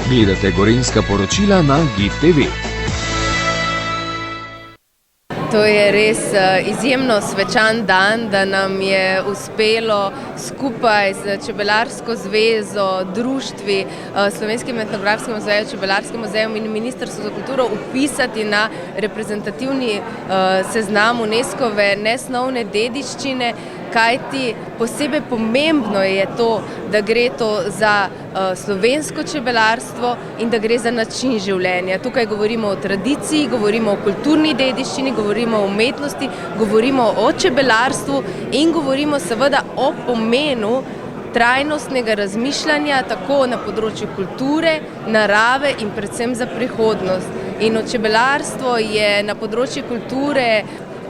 Gledate Gorenjska poročila na GIF TV. To je res izjemno svečan dan, da nam je uspelo skupaj z Čebelarsko zvezo, društvi, Slovenskim etnografskim muzejem, Čebelarskim muzejem in Ministrstvom za kulturo vpisati na reprezentativni seznam UNESCO-ve nesnovne dediščine, kajti posebej pomembno je to, da gre to za slovensko čebelarstvo in da gre za način življenja. Tukaj govorimo o tradiciji, govorimo o kulturni dediščini, govorimo o umetnosti, govorimo o čebelarstvu in govorimo seveda o pomenu trajnostnega razmišljanja tako na področju kulture, narave in predvsem za prihodnost. In čebelarstvo je na področju kulture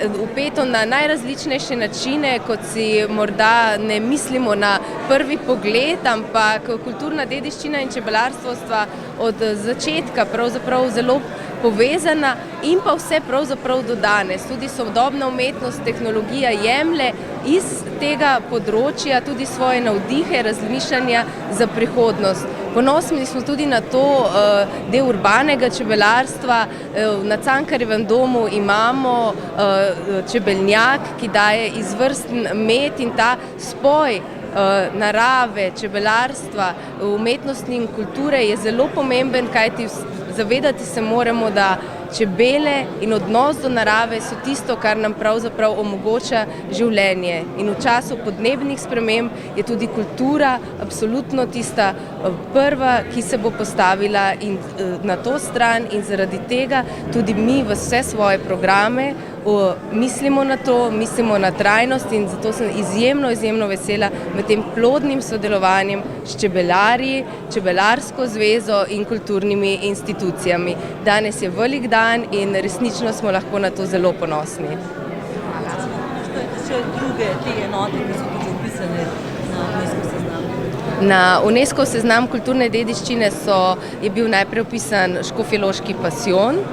vpeto na najrazličnejše načine, kot si morda ne mislimo na prvi pogled, ampak kulturna dediščina in čebelarstvo sta od začetka pravzaprav zelo povezana in pa vse pravzaprav do danes. Tudi sodobna umetnost, tehnologija jemlje iz tega področja tudi svoje navdihe, razmišljanja za prihodnost. Ponosni smo tudi na to, del urbanega čebelarstva. Na Cankarjevem domu imamo čebeljak, ki daje izvrsten med in ta spoj narave, čebelarstva, umetnosti in kulture je zelo pomemben, kajti zavedati se moramo, da čebele in odnos do narave so tisto, kar nam pravzaprav omogoča življenje. In v času podnebnih sprememb je tudi kultura absolutno tista prva, ki se bo postavila na to stran in zaradi tega tudi mi v vse svoje programe mislimo na to, mislimo na trajnost in zato sem izjemno vesela med tem plodnim sodelovanjem s čebelarji, Čebelarsko zvezo in kulturnimi institucijami. Danes je velik dan in resnično smo lahko na to zelo ponosni. Še druge te enote, ki so tudi vpisane na UNESCO seznam? Na UNESCO seznam kulturne dediščine je bil najprej vpisan škofjeloški pasijon,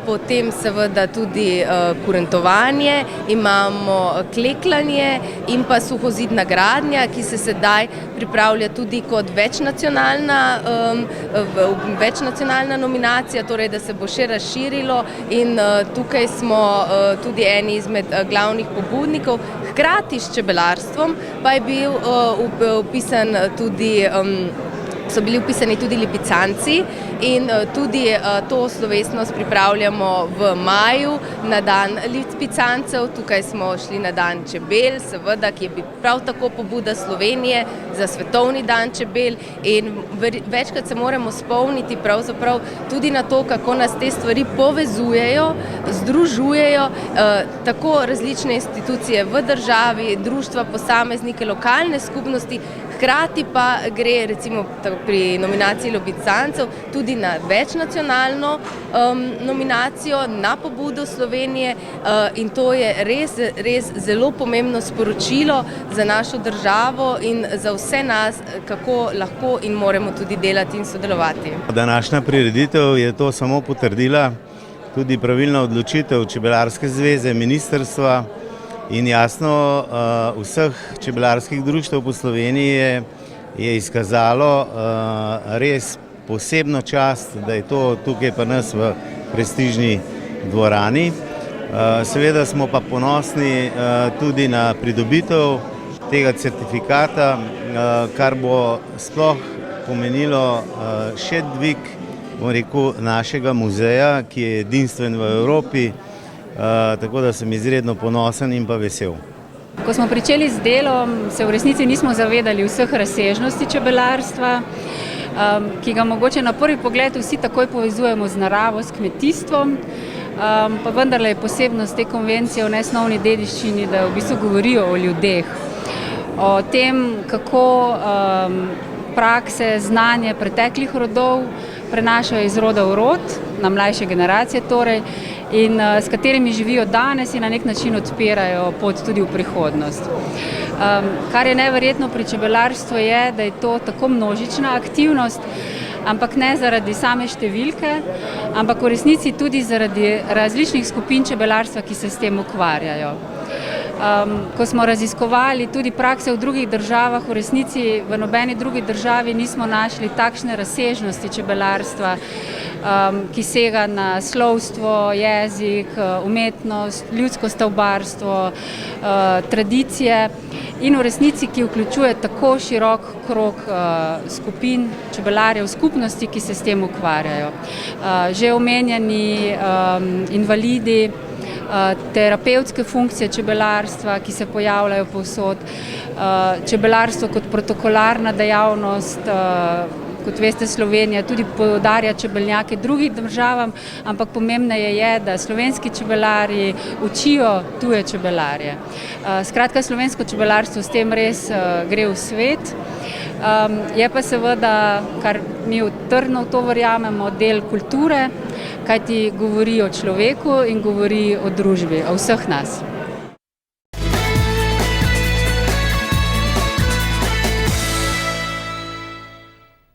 potem seveda tudi kurentovanje, imamo klekljanje in pa suhozidna gradnja, ki se sedaj pripravlja tudi kot večnacionalna nominacija, torej da se bo še razširilo in tukaj smo tudi eni izmed glavnih pobudnikov. Hkrati s čebelarstvom pa je bil vpisan tudi so bili vpisani tudi lipicanci in tudi to slovesnost pripravljamo v maju na dan lipicancev. Tukaj smo šli na dan čebel, seveda, ki je prav tako pobuda Slovenije za svetovni dan čebel in večkrat se moramo spomniti pravzaprav tudi na to, kako nas te stvari povezujejo, združujejo, tako različne institucije v državi, društva, posameznike, lokalne skupnosti, hkrati pa gre recimo pri nominaciji lipicancev tudi na večnacionalno nominacijo, na pobudo Slovenije in to je res zelo pomembno sporočilo za našo državo in za vse nas, kako lahko in moramo tudi delati in sodelovati. Današnja prireditev je to samo potrdila, tudi pravilna odločitev Čebelarske zveze, ministrstva in jasno vseh čebelarskih društev po Sloveniji je izkazalo res posebno čast, da je to tukaj pri nas v prestižni dvorani. Seveda smo pa ponosni tudi na pridobitev tega certifikata, kar bo sploh pomenilo še dvig, bom rekel, našega muzeja, ki je edinstven v Evropi, tako da sem izredno ponosen in pa vesel. Ko smo pričeli z delom, se v resnici nismo zavedali vseh razsežnosti čebelarstva, ki ga mogoče na prvi pogled vsi takoj povezujemo z naravo, s kmetijstvom, pa vendarle je posebnost te konvencije o nesnovni dediščini, da v bistvu govorijo o ljudeh, o tem, kako prakse, znanje preteklih rodov prenašajo iz roda v rod, na mlajše generacije torej, in s katerimi živijo danes in na nek način odpirajo pot tudi v prihodnost. Kar je neverjetno pri čebelarstvu je, da je to tako množična aktivnost, ampak ne zaradi same številke, ampak v resnici tudi zaradi različnih skupin čebelarstva, ki se s tem ukvarjajo. Ko smo raziskovali tudi prakse v drugih državah, v resnici v nobeni drugi državi nismo našli takšne razsežnosti čebelarstva, ki sega na slovstvo, jezik, umetnost, ljudsko stavbarstvo, tradicije in v resnici, ki vključuje tako širok krog skupin čebelarjev, skupnosti, ki se s tem ukvarjajo. Že omenjeni invalidi, terapevtske funkcije čebelarstva, ki se pojavljajo povsod, čebelarstvo kot protokolarna dejavnost, kot veste, Slovenija tudi poudarja čebelnjake drugim državam, ampak pomembneje je, da slovenski čebelarji učijo tuje čebelarje. Skratka, slovensko čebelarstvo s tem res gre v svet. Je pa seveda, kar mi trdno v to verjamemo, del kulture, kajti govori o človeku in govori o družbi, o vseh nas.